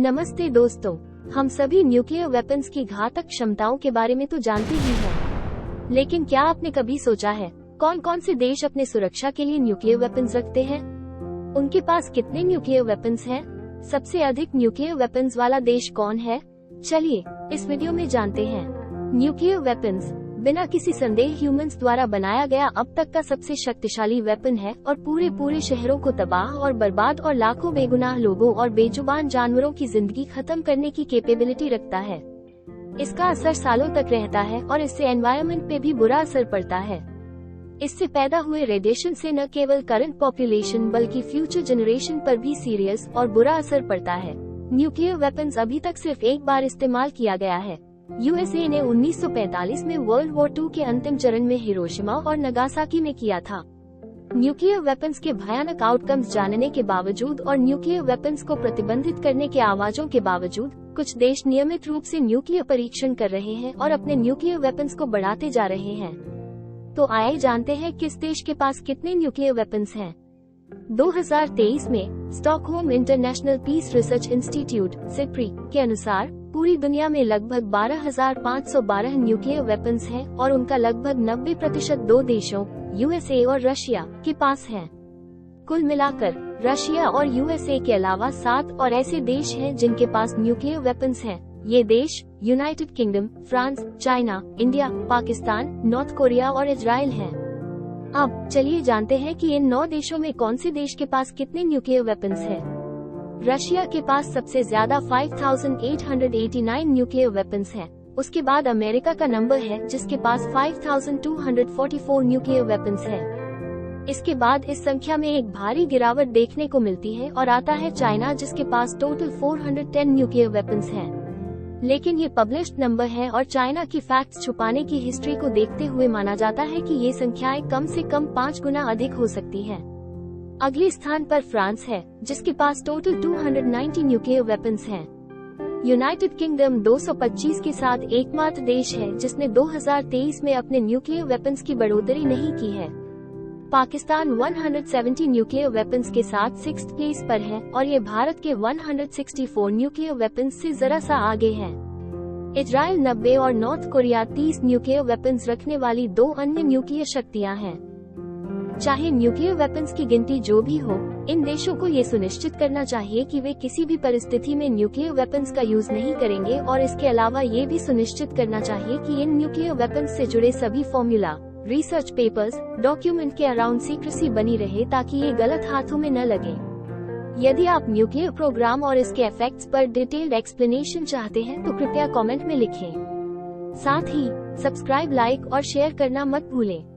नमस्ते दोस्तों, हम सभी न्यूक्लियर वेपन्स की घातक क्षमताओं के बारे में तो जानते ही हैं, लेकिन क्या आपने कभी सोचा है कौन कौन से देश अपने सुरक्षा के लिए न्यूक्लियर वेपन्स रखते हैं? उनके पास कितने न्यूक्लियर वेपन्स हैं? सबसे अधिक न्यूक्लियर वेपन्स वाला देश कौन है? चलिए इस वीडियो में जानते हैं। न्यूक्लियर वेपन्स बिना किसी संदेह ह्यूमंस द्वारा बनाया गया अब तक का सबसे शक्तिशाली वेपन है और पूरे शहरों को तबाह और बर्बाद और लाखों बेगुनाह लोगों और बेजुबान जानवरों की जिंदगी खत्म करने की कैपेबिलिटी रखता है। इसका असर सालों तक रहता है और इससे एनवायरनमेंट पे भी बुरा असर पड़ता है। इससे पैदा हुए रेडिएशन से न केवल करंट पॉपुलेशन बल्कि फ्यूचर जनरेशन पर भी सीरियस और बुरा असर पड़ता है। न्यूक्लियर वेपन्स अभी तक सिर्फ एक बार इस्तेमाल किया गया है। यूएसए ने 1945 में वर्ल्ड वॉर 2 के अंतिम चरण में हिरोशिमा और नगासाकी में किया था। न्यूक्लियर वेपन्स के भयानक आउटकम्स जानने के बावजूद और न्यूक्लियर वेपन्स को प्रतिबंधित करने के आवाजों के बावजूद कुछ देश नियमित रूप से न्यूक्लियर परीक्षण कर रहे हैं और अपने न्यूक्लियर वेपन्स को बढ़ाते जा रहे हैं। तो आइए जानते हैं किस देश के पास कितने न्यूक्लियर वेपन्स हैं। 2023 में Stockholm International Peace Research Institute (SIPRI) के अनुसार पूरी दुनिया में लगभग 12,512 न्यूक्लियर वेपन्स हैं और उनका लगभग 90% दो देशों यूएसए और रशिया के पास है। कुल मिलाकर रशिया और यूएसए के अलावा 7 और ऐसे देश हैं जिनके पास न्यूक्लियर वेपन्स हैं। ये देश United kingdom, France, China, India, Pakistan, north Korea और इजराइल हैं। अब चलिए जानते हैं कि इन 9 देशों में कौन से देश के पास कितने न्यूक्लियर वेपन्स हैं। रशिया के पास सबसे ज्यादा 5,889 न्यूक्लियर वेपन्स हैं। उसके बाद अमेरिका का नंबर है जिसके पास 5,244 न्यूक्लियर वेपन्स हैं। इसके बाद इस संख्या में एक भारी गिरावट देखने को मिलती है और आता है चाइना जिसके पास टोटल 410 न्यूक्लियर वेपन्स हैं। लेकिन ये पब्लिश्ड नंबर है और चाइना की फैक्ट्स छुपाने की हिस्ट्री को देखते हुए माना जाता है कि ये संख्याएं कम से कम 5 गुना अधिक हो सकती हैं। अगले स्थान पर फ्रांस है जिसके पास टोटल 290 न्यूक्लियर वेपन्स हैं। यूनाइटेड किंगडम 225 के साथ एकमात्र देश है जिसने 2023 में अपने न्यूक्लियर वेपन्स की बढ़ोतरी नहीं की है। पाकिस्तान 170 न्यूक्लियर वेपन्स के साथ 6th प्लेस पर है और ये भारत के 164 न्यूक्लियर वेपन्स से जरा सा आगे है। इजराइल 90 और नॉर्थ कोरिया 30 न्यूक्लियर वेपन्स रखने वाली 2 अन्य न्यूक्लियर शक्तियां हैं। चाहे न्यूक्लियर वेपन्स की गिनती जो भी हो, इन देशों को ये सुनिश्चित करना चाहिए कि वे किसी भी परिस्थिति में न्यूक्लियर वेपन्स का यूज नहीं करेंगे और इसके अलावा ये भी सुनिश्चित करना चाहिए कि इन न्यूक्लियर वेपन्स से जुड़े सभी फॉर्मूला, रिसर्च पेपर्स, डॉक्यूमेंट के अराउंड सीक्रेसी बनी रहे ताकि ये गलत हाथों में न लगे। यदि आप न्यूक्लियर प्रोग्राम और इसके इफेक्ट्स पर डिटेल्ड एक्सप्लेनेशन चाहते हैं तो कृपया कमेंट में लिखें। साथ ही सब्सक्राइब, लाइक और शेयर करना मत भूलें।